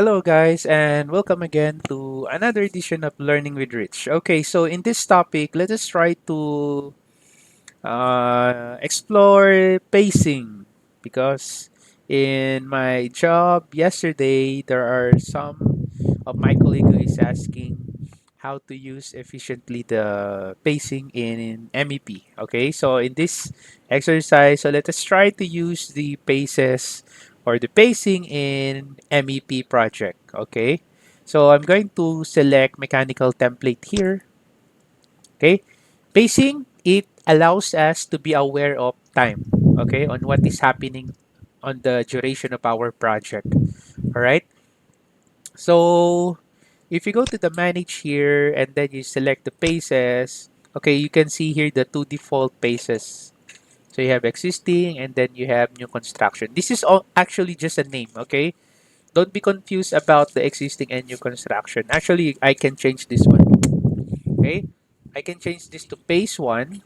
Hello, guys, and welcome again to another edition of Learning with Rich. Okay, so in this topic, let us try to explore pacing because in my job yesterday, there are some of my colleagues who is asking how to use efficiently the pacing in MEP. Okay, so in this exercise, so let us try to use the paces or the pacing in MEP project. Okay, so I'm going to select mechanical template here. Okay, pacing, it allows us to be aware of time, okay, on what is happening on the duration of our project. All right, so if you go to the manage here and then you select the paces, okay, you can see here the two default paces. So you have existing and then you have new construction. This is all actually just a name, okay? Don't be confused about the existing and new construction. Actually, I can change this one, okay? I can change this to pace 1,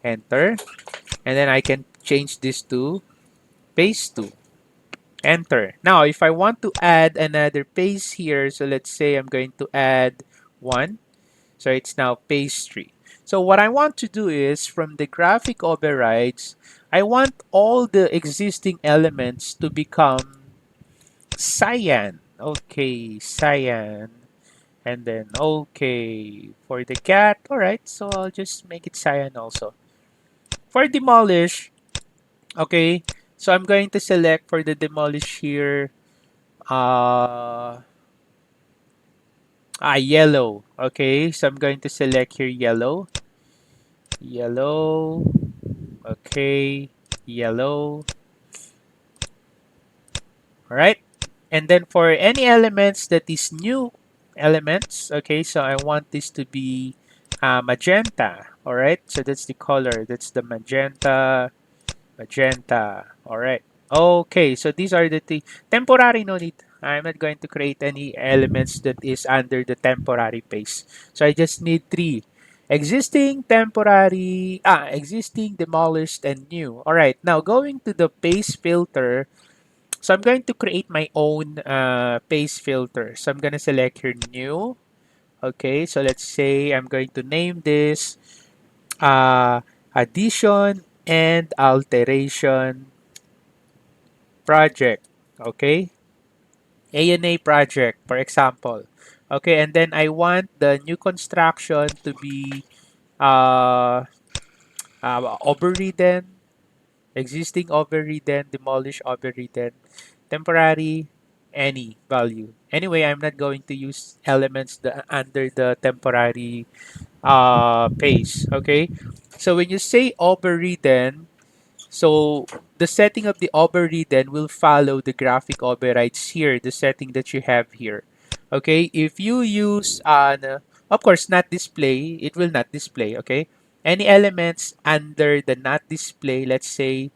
enter, and then I can change this to pace 2, enter. Now, if I want to add another pace here, so let's say I'm going to add 1, so it's now pace 3. So what I want to do is from the graphic overrides, I want all the existing elements to become cyan. Okay, cyan. And then, okay, for the cat, all right, so I'll just make it cyan also. For demolish, okay, so I'm going to select for the demolish here, uh, yellow. Okay, so I'm going to select here yellow, yellow, okay, yellow, all right. And then for any elements that is new elements, okay, so I want this to be magenta, all right. So that's the color, that's the magenta, magenta, all right. Okay, so these are the temporary, no need. I'm not going to create any elements that is under the temporary pace. So I just need three. Existing, temporary, existing, demolished, and new. All right, now going to the pace filter, so I'm going to create my own pace filter. So I'm going to select here new. Okay, so let's say I'm going to name this uh, addition and alteration project. Okay, ANA project, for example. Okay, and then I want the new construction to be uh, overridden, existing overridden, demolish overridden, temporary, any value. Anyway, I'm not going to use elements under the temporary pace. Okay, so when you say overridden, so the setting of the overridden will follow the graphic overrides here, the setting that you have here. Okay, if you use of course not display, it will not display. Okay, any elements under the not display, let's say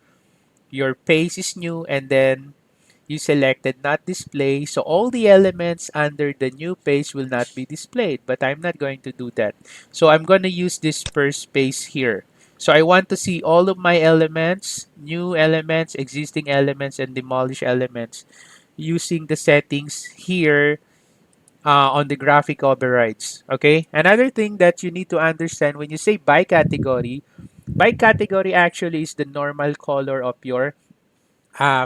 your pace is new and then you selected not display, so all the elements under the new page will not be displayed, but I'm not going to do that. So I'm going to use this first space here. So I want to see all of my elements, new elements, existing elements, and demolish elements using the settings here on the graphic overrides. Okay. Another thing that you need to understand when you say by category actually is the normal color of your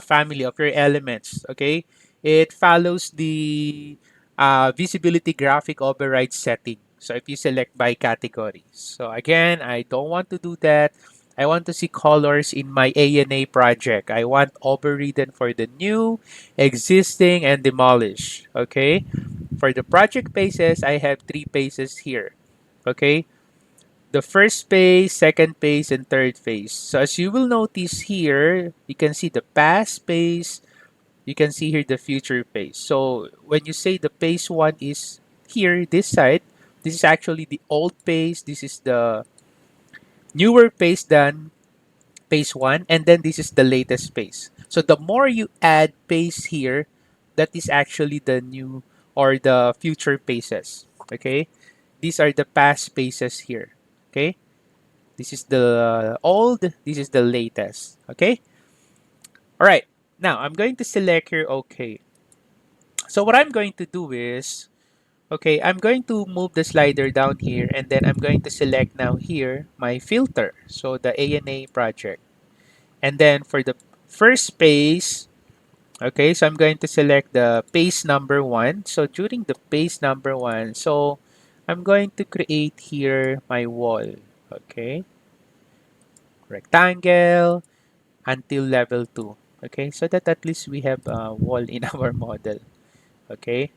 family of your elements. Okay, it follows the visibility graphic override setting. So if you select by category, so again, I don't want to do that. I want to see colors in my ANA project. I want overridden for the new, existing, and demolish. Okay, for the project paces, I have three paces here. Okay, the first phase, second phase, and third phase. So as you will notice here, you can see the past phase, you can see here the future phase. So when you say the phase 1 is here, this side, this is actually the old phase, this is the newer phase than phase 1, and then this is the latest phase. So the more you add phase here, that is actually the new or the future phases. Okay? These are the past phases here. Okay? This is the old, this is the latest. Okay? All right. Now, I'm going to select here OK. So what I'm going to do is, okay, I'm going to move the slider down here, and then I'm going to select now here my filter. So the ANA project. And then for the first space, okay, so I'm going to select the paste number one. So during the paste number one, so I'm going to create here my wall. Okay, rectangle until level 2. Okay, so that at least we have a wall in our model. Okay,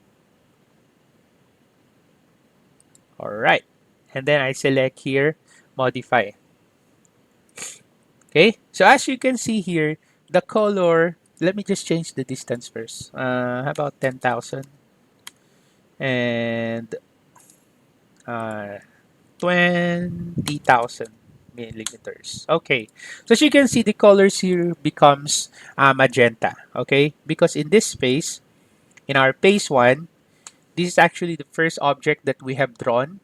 all right. And then I select here, modify. Okay, so as you can see here, the color, let me just change the distance first. How about 10,000 and uh, 20,000 millimeters. Okay, so as you can see, the colors here becomes magenta. Okay, because in this space, in our phase one, this is actually the first object that we have drawn.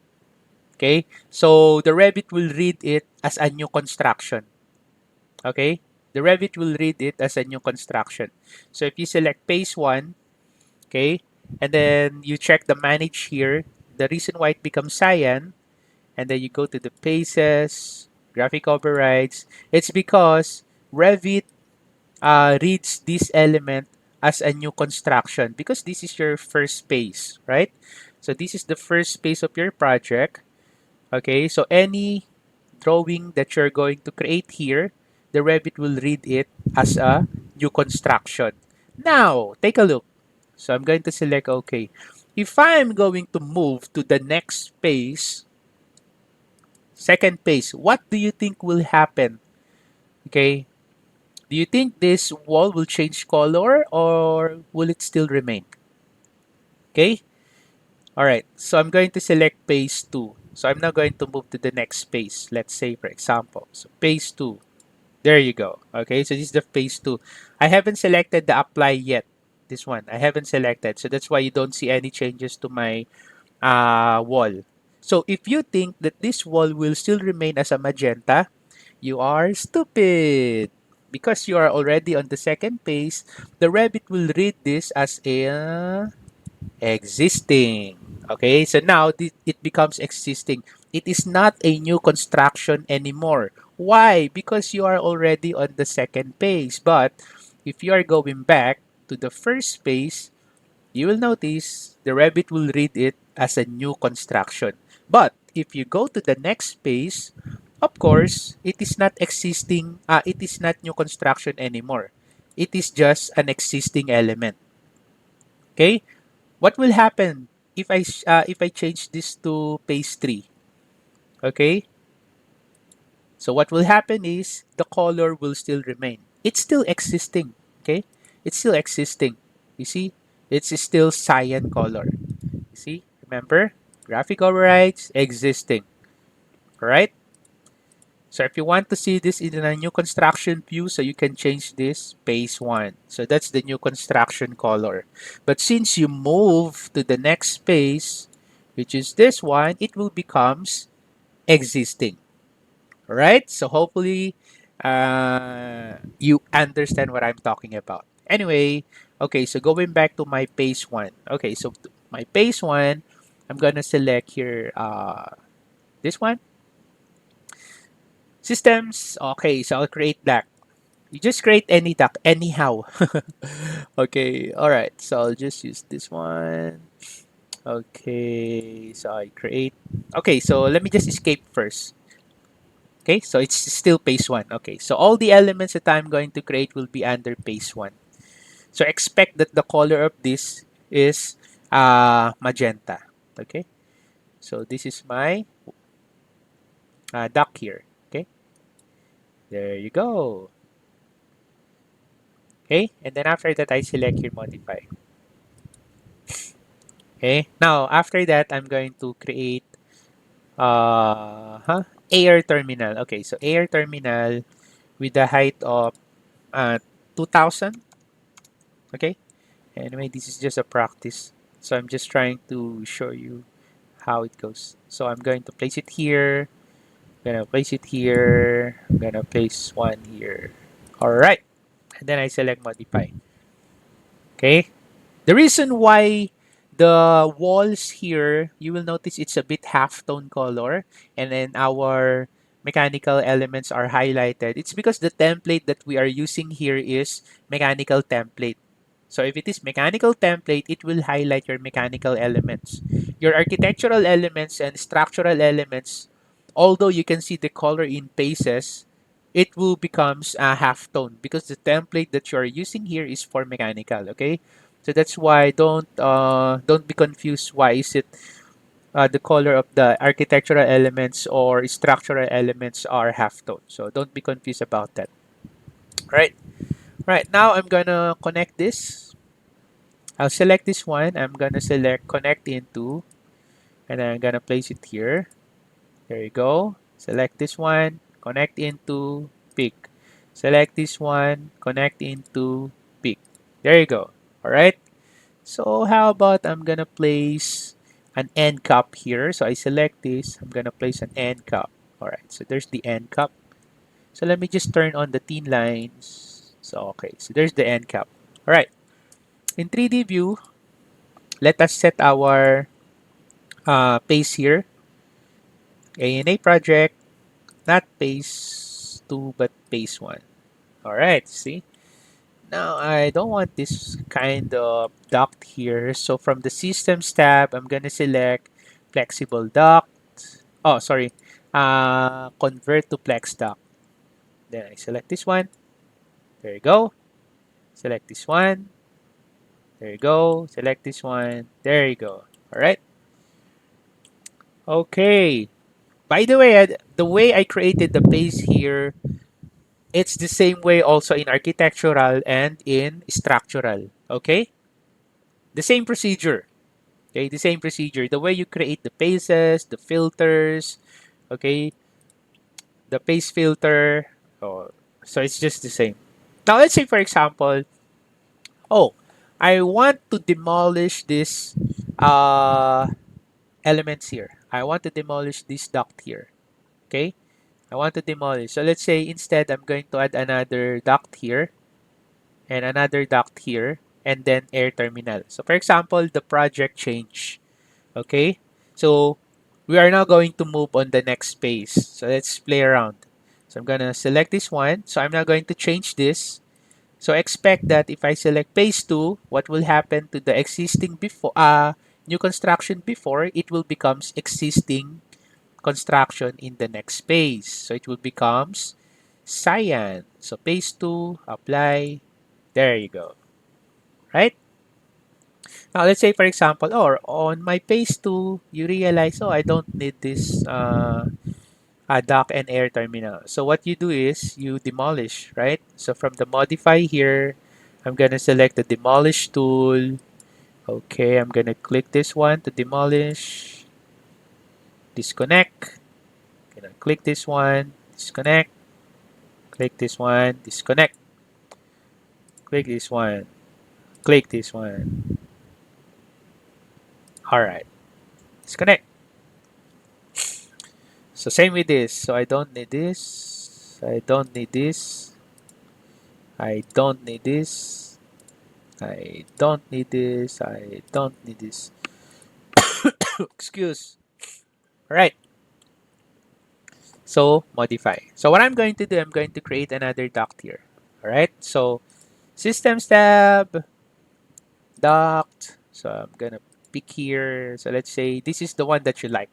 Okay, so the Revit will read it as a new construction. Okay, the Revit will read it as a new construction. So if you select phase one, okay, and then you check the manage here, the reason why it becomes cyan, and then you go to the paces, graphic overrides, it's because Revit reads this element as a new construction because this is your first space, right? So this is the first space of your project. Okay, so any drawing that you're going to create here, the Revit will read it as a new construction. Now, take a look. So I'm going to select OK. If I'm going to move to the next phase, second phase, what do you think will happen? Okay, do you think this wall will change color or will it still remain? Okay, all right. So I'm going to select phase 2. So I'm now going to move to the next phase. Let's say, for example, so phase 2. There you go. Okay, so this is the phase 2. I haven't selected the apply yet. This one, I haven't selected. So that's why you don't see any changes to my wall. So if you think that this wall will still remain as a magenta, you are stupid. Because you are already on the second phase, the Revit will read this as a existing. Okay, so now it becomes existing. It is not a new construction anymore. Why? Because you are already on the second phase. But if you are going back to the first phase, you will notice the Revit will read it as a new construction. But if you go to the next phase, of course, it is not existing, it is not new construction anymore. It is just an existing element. Okay? What will happen if I change this to phase 3? Okay? So what will happen is the color will still remain. It's still existing. Okay? It's still existing. You see? It's still cyan color. See, remember? Graphic overrides existing. Alright? So if you want to see this in a new construction view, so you can change this phase 1. So that's the new construction color. But since you move to the next phase, which is this one, it will becomes existing. Alright? So hopefully you understand what I'm talking about. Anyway, okay, so going back to my phase 1. Okay, so my phase 1, I'm gonna select here this one. Systems. Okay, so I'll create that. You just create any duck anyhow. Okay, all right. So I'll just use this one. Okay, so I create. Okay, so let me just escape first. Okay, so it's still phase 1. Okay, so all the elements that I'm going to create will be under phase 1. So expect that the color of this is magenta. Okay, so this is my duck here. Okay, there you go. Okay, and then after that, I select here modify. Okay, now after that, I'm going to create air terminal. Okay, so air terminal with the height of 2000. Okay, anyway, this is just a practice. So I'm just trying to show you how it goes. So I'm going to place it here. I'm gonna place it here. I'm gonna place one here. All right, and then I select modify. Okay, The reason why the walls here, you will notice it's a bit half-tone color, and then our mechanical elements are highlighted. It's because the template that we are using here is mechanical template. So if it is mechanical template, it will highlight your mechanical elements. Your architectural elements and structural elements, although you can see the color in phases, it will becomes a half tone because the template that you are using here is for mechanical. Okay, so that's why don't be confused. Why is it the color of the architectural elements or structural elements are half tone? So don't be confused about that. Right. Right now I'm gonna connect this. I'll select this one. I'm gonna select connect into, and I'm gonna place it here. There you go. Select this one, connect into, pick. Select this one, connect into, pick. There you go. All right. So how about I'm gonna place an end cap here. So I select this. I'm gonna place an end cap. All right. So there's the end cap. So let me just turn on the thin lines. So okay. So there's the end cap. All right. In 3D view, let us set our pace here. ANA project, not pace 2 but pace 1. All right, see? Now I don't want this kind of duct here. So from the systems tab, I'm gonna select flexible duct. Oh, sorry. Convert to flex duct. Then I select this one. There you go. Select this one. There you go. Select this one. There you go. All right. Okay. By the way, the way I created the base here, it's the same way also in architectural and in structural. Okay. The same procedure. Okay, the same procedure. The way you create the paces, the filters, okay, the pace filter. Oh, so it's just the same. Now let's say for example, oh, I want to demolish this uh elements here. I want to demolish this duct here. Okay, I want to demolish. So let's say instead I'm going to add another duct here and another duct here and then air terminal. So for example, the project change. Okay, so we are now going to move on the next space. So let's play around. So I'm gonna select this one. So I'm now going to change this. So expect that if I select phase 2, what will happen to the existing before new construction before, it will becomes existing construction in the next phase. So it will becomes cyan. So phase 2, apply. There you go. Right? Now, let's say, for example, or on my phase 2, you realize, oh, I don't need this dock and air terminal. So what you do is you demolish, right? So from the modify here, I'm going to select the demolish tool. Okay, I'm going to click this one to demolish, disconnect. Gonna click this one, disconnect, click this one, disconnect, click this one, click this one. All right, disconnect. So same with this. So I don't need this. I don't need this. I don't need this. I don't need this. I don't need this. Excuse. All right. So modify. So what I'm going to do, I'm going to create another duct here. All right. So systems tab, duct. So I'm gonna pick here. So let's say this is the one that you like.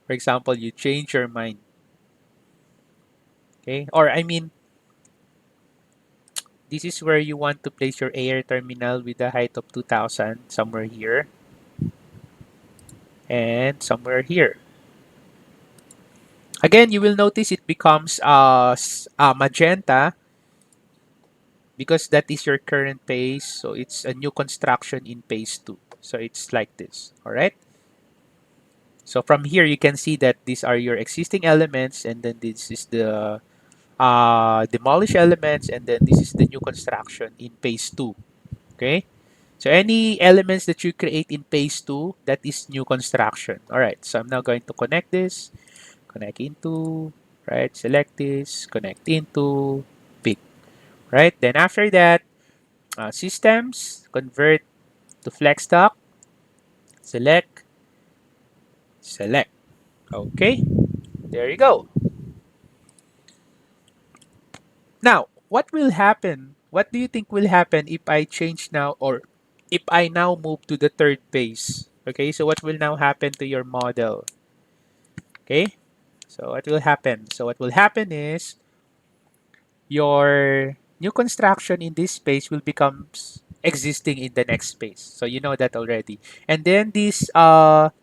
For example, you change your mind. Okay. Or I mean, this is where you want to place your air terminal with a height of 2000 somewhere here and somewhere here. Again, you will notice it becomes magenta because that is your current pace. So it's a new construction in phase 2. So it's like this. All right. So from here, you can see that these are your existing elements and then this is the demolish elements and then this is the new construction in phase 2. Okay. So any elements that you create in phase 2, that is new construction. All right. So I'm now going to connect this, connect into, right? Select this, connect into, pick, right? Then after that, systems, convert. to flex dock, select, select. Okay, there you go. Now, what will happen? What do you think will happen if I change now, or if I now move to the third phase? Okay, so what will now happen to your model? Okay, so what will happen? So what will happen is your new construction in this space will become existing in the next space. So you know that already. And then these elements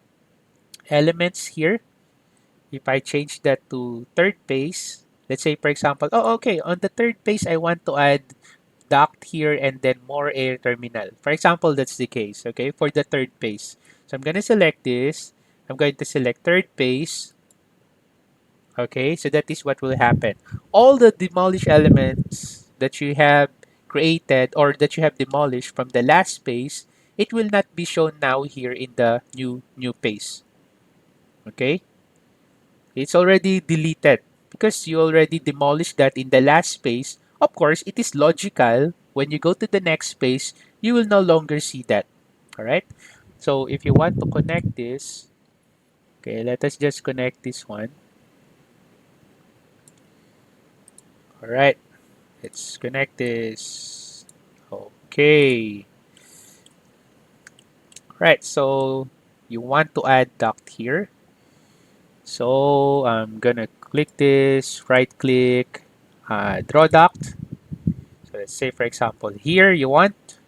here, if I change that to third phase, let's say for example, oh okay, on the third phase I want to add duct here and then more air terminal. For example, that's the case, okay, for the third phase. So I'm going to select this. I'm going to select third phase. Okay, so that is what will happen. All the demolished elements that you have created or that you have demolished from the last phase, it will not be shown now here in the new phase. Okay, it's already deleted because you already demolished that in the last phase. Of course, it is logical when you go to the next phase, you will no longer see that. All right. So if you want to connect this, okay, let us just connect this one. All right. Let's connect this. Okay. Right. So you want to add duct here. So I'm gonna click this, right click, draw duct. So let's say for example here you want,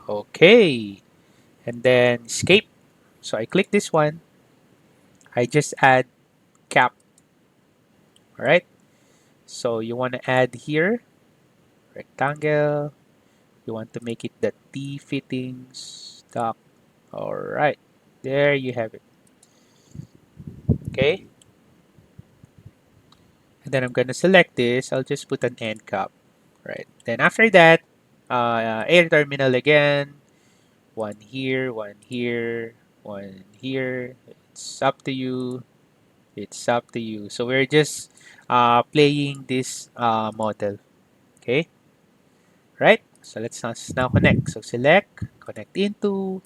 okay. And then escape. So I click this one. I just add cap. All right. So you want to add here, rectangle. You want to make it the T fittings duct. All right. There you have it. Okay, and then I'm gonna select this. I'll just put an end cap, right? Then after that, air terminal again. One here, one here, one here. It's up to you. It's up to you. So we're just playing this model. Okay, right? So let's now connect. So select, connect into,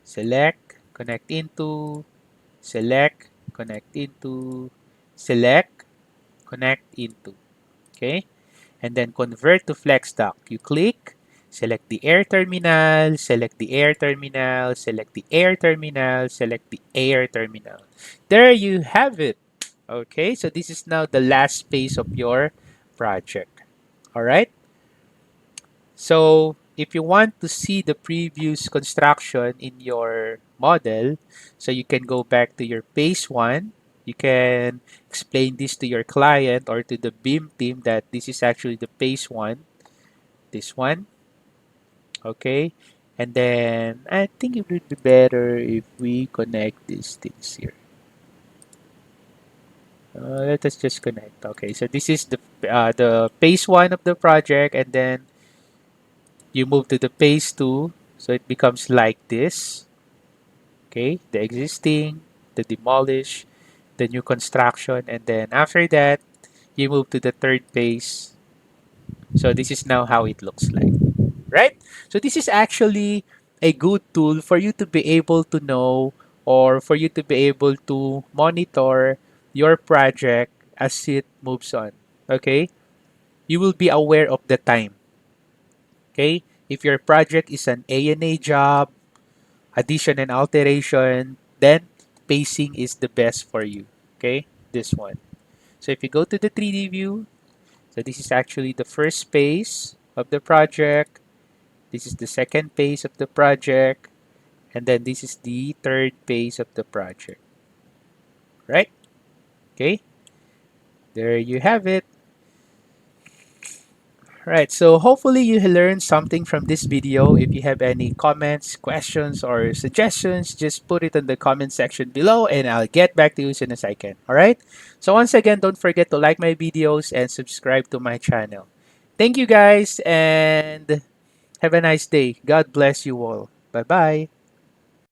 select, connect into, select, connect into, select, connect into. Okay, and then convert to flex dock. You click, select the air terminal, select the air terminal, select the air terminal, select the air terminal. There you have it. Okay, so this is now the last phase of your project. All right. So if you want to see the previous construction in your model, so you can go back to your phase one. You can explain this to your client or to the BIM team that this is actually the phase one, this one, okay? And then I think it would be better if we connect these things here. Let us just connect. Okay, so this is the phase one of the project, and then you move to the phase two, so it becomes like this. Okay, the existing, the demolish, the new construction, and then after that, you move to the third phase. So this is now how it looks like, right? So this is actually a good tool for you to be able to know or for you to be able to monitor your project as it moves on. Okay, you will be aware of the time. Okay, if your project is an A&A job, addition and alteration, then pacing is the best for you. Okay, this one. So if you go to the 3D view, so this is actually the first phase of the project. This is the second phase of the project. And then this is the third phase of the project. Right? Okay, there you have it. Right, so hopefully you learned something from this video. If you have any comments, questions, or suggestions, just put it in the comment section below and I'll get back to you as soon as I can. All right? So once again, don't forget to like my videos and subscribe to my channel. Thank you guys and have a nice day. God bless you all. Bye-bye.